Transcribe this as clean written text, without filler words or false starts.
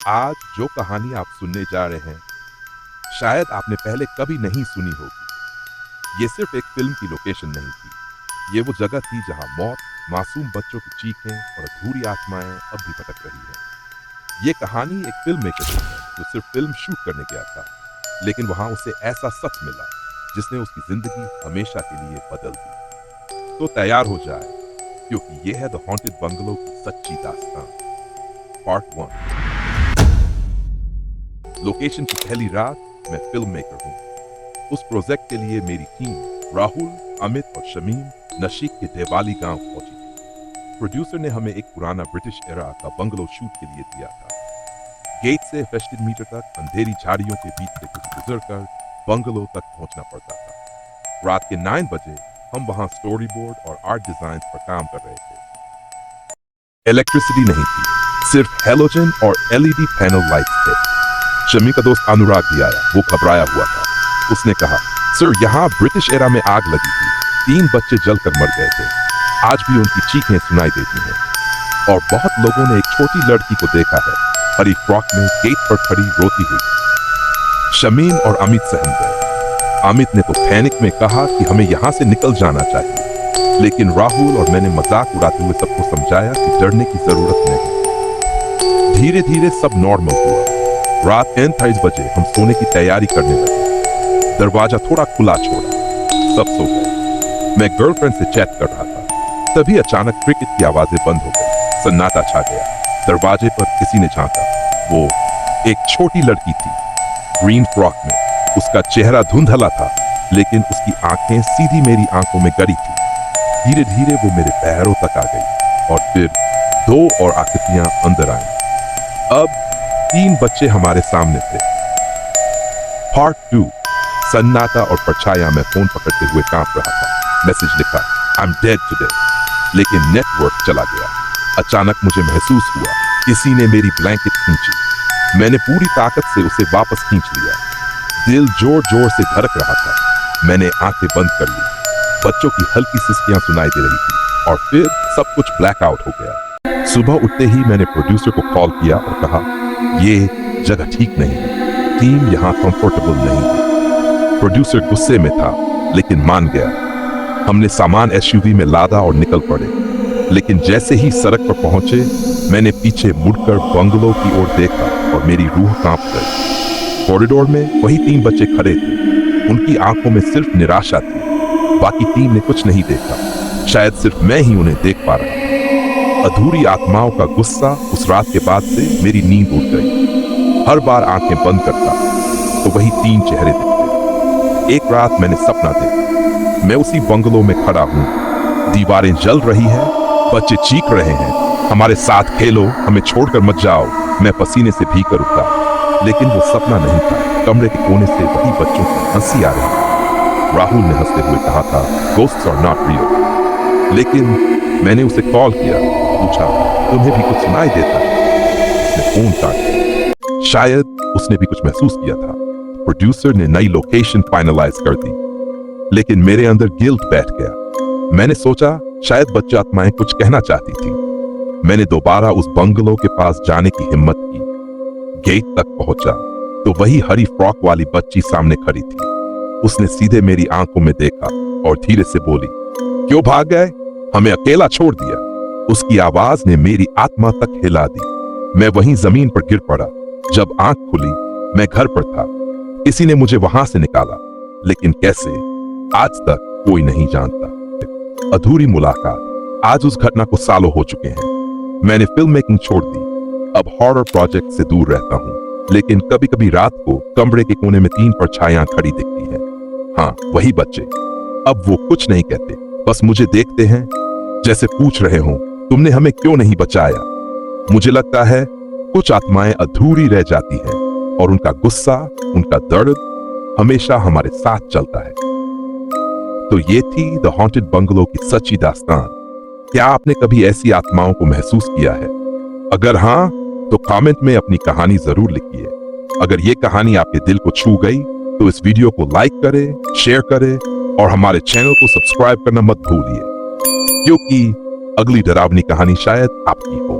आज जो कहानी आप सुनने जा रहे हैं शायद आपने पहले कभी नहीं सुनी होगी। ये सिर्फ एक फिल्म की लोकेशन नहीं थी, ये वो जगह थी जहां मौत, मासूम बच्चों की चीखें और अधूरी आत्माएं अब भी भटक रही हैं। ये कहानी एक फिल्म मेकर की है जो सिर्फ फिल्म शूट करने गया था, लेकिन वहां उसे ऐसा सच मिला जिसने उसकी जिंदगी हमेशा के लिए बदल दी। तो तैयार हो जाए, क्योंकि ये है द हॉन्टेड बंगलो की सच्ची दास्तान, पार्ट 1। लोकेशन की पहली रात मैं फिल्म मेकर हूँ। उस प्रोजेक्ट के लिए मेरी टीम राहुल, अमित और शमीम नशीक के देवाली गांव पहुंची थी। प्रोड्यूसर ने हमें एक पुराना ब्रिटिश एरा का बंगलो शूट के लिए दिया था। गेट से 50 मीटर तक अंधेरी झाड़ियों के बीच से कुछ गुजरकर बंगलो तक पहुंचना पड़ता था। रात के 9 बजे हम वहां स्टोरी बोर्ड और आर्ट डिजाइन पर काम कर रहे थे। इलेक्ट्रिसिटी नहीं थी, सिर्फ हेलोजन और एलईडी पैनल लाइट्स थे। शमी का दोस्त अनुराग भी आया। वो घबराया हुआ था। उसने कहा, सर, यहाँ ब्रिटिश एरा में आग लगी थी, 3 बच्चे जलकर मर गए थे। आज भी उनकी चीखें सुनाई देती हैं। और बहुत लोगों ने एक छोटी लड़की को देखा है, हरी फ्रॉक में गेट पर खड़ी रोती हुई। शमीम और अमित सहम गए। अमित ने तो पैनिक में कहा कि हमें यहाँ से निकल जाना चाहिए, लेकिन राहुल और मैंने मजाक उड़ाते हुए सबको समझाया कि डरने की जरूरत नहीं। धीरे धीरे सब नॉर्मल हुआ। रात 10:30 बजे हम सोने की तैयारी करने लगे। दरवाजा थोड़ा खुला छोड़ा, सब सो गए। मैं गर्लफ्रेंड से चैट कर रहा था, तभी अचानक क्रिकेट की आवाजें बंद हो गई। सन्नाटा छा गया। दरवाजे पर किसी ने झांका। वो एक छोटी लड़की थी, ग्रीन फ्रॉक में। उसका चेहरा धुंधला था, लेकिन उसकी आंखें सीधी मेरी आंखों में गड़ी थी। धीरे धीरे वो मेरे पैरों तक आ गई और फिर 2 और आकृतियां अंदर आई। अब 3 बच्चे हमारे सामने थे। पार्ट 2। सन्नाटा और परछाया में फोन पकड़ते हुए कांप रहा था। मैसेज लिखा, आई एम डेड टुडे, लेकिन नेटवर्क चला गया। अचानक मुझे महसूस हुआ किसी ने मेरी ब्लैंकेट खींची। मैंने पूरी ताकत से उसे वापस खींच लिया। दिल जोर जोर से धड़क रहा था। मैंने आंखें बंद कर ली। बच्चों की हल्की सिसकियां सुनाई दे रही थी और फिर सब कुछ ब्लैकआउट हो गया। सुबह उठते ही मैंने प्रोड्यूसर को कॉल किया और कहा, ये जगह ठीक नहीं है, टीम यहाँ कंफर्टेबल नहीं है। प्रोड्यूसर गुस्से में था, लेकिन मान गया। हमने सामान एसयूवी में लादा और निकल पड़े। लेकिन जैसे ही सड़क पर पहुंचे, मैंने पीछे मुड़कर बंगलो की ओर देखा और मेरी रूह कांप गई। कॉरिडोर में वही 3 बच्चे खड़े थे। उनकी आंखों में सिर्फ निराशा थी। बाकी टीम ने कुछ नहीं देखा। शायद सिर्फ मैं ही उन्हें देख पा रहा था। अधूरी आत्माओं का गुस्सा। उस रात के बाद से मेरी नींद उड़ गई। हर बार आंखें बंद करता तो वही 3 चेहरे दिखते। एक रात मैंने सपना देखा। मैं उसी बंगलो में खड़ा हूँ। दीवारें जल रही हैं, बच्चे चीख रहे हैं, हमारे साथ खेलो, हमें छोड़कर मत जाओ। मैं पसीने से भीगकर उठा, लेकिन वो सपना नहीं था। कमरे के कोने से वही बच्चों की हंसी आ रही थी। राहुल ने हंसते हुए कहा था, गोस्ट्स आर नॉट रियल। लेकिन मैंने उसे कॉल किया, पूछा, तुम्हें भी कुछ सुनाई देता है? उसने फोन काट दिया। शायद उसने भी कुछ महसूस किया था। प्रोड्यूसर ने नई लोकेशन फाइनलाइज कर दी, लेकिन मेरे अंदर गिल्ट बैठ गया। मैंने सोचा शायद बच्ची आत्माएं कुछ कहना चाहती थी। मैंने दोबारा उस बंगलो के पास जाने की हिम्मत की। गेट तक पहुंचा तो वही हरी फ्रॉक वाली बच्ची सामने खड़ी थी। उसने सीधे मेरी आंखों में देखा और धीरे से बोली, क्यों भाग गए? हमें अकेला छोड़ दिया। उसकी आवाज ने मेरी आत्मा तक हिला दी। मैं वहीं जमीन पर गिर पड़ा। जब आंख खुली, मैं घर पर था। किसी ने मुझे वहां से निकाला, लेकिन कैसे, आज तक कोई नहीं जानता। अधूरी मुलाकात। आज उस घटना को सालों हो चुके हैं। मैंने फिल्म मेकिंग छोड़ दी। अब हॉरर प्रोजेक्ट से दूर रहता हूँ, लेकिन कभी कभी रात को कमरे के कोने में 3 परछाइयां खड़ी दिखती हैं। हाँ, वही बच्चे। अब वो कुछ नहीं कहते, बस मुझे देखते हैं, जैसे पूछ रहे हों, तुमने हमें क्यों नहीं बचाया? मुझे लगता है कुछ आत्माएं अधूरी रह जाती हैं और उनका गुस्सा, उनका दर्द हमेशा हमारे साथ चलता है। तो ये थी द हॉन्टेड बंगलो की सच्ची दास्तान। क्या आपने कभी ऐसी आत्माओं को महसूस किया है? अगर हाँ, तो कमेंट में अपनी कहानी जरूर लिखिए। अगर ये कहानी आपके दिल को छू गई, तो इस वीडियो को लाइक करें, शेयर करें और हमारे चैनल को सब्सक्राइब करना मत भूलिए, क्योंकि अगली डरावनी कहानी शायद आपकी हो।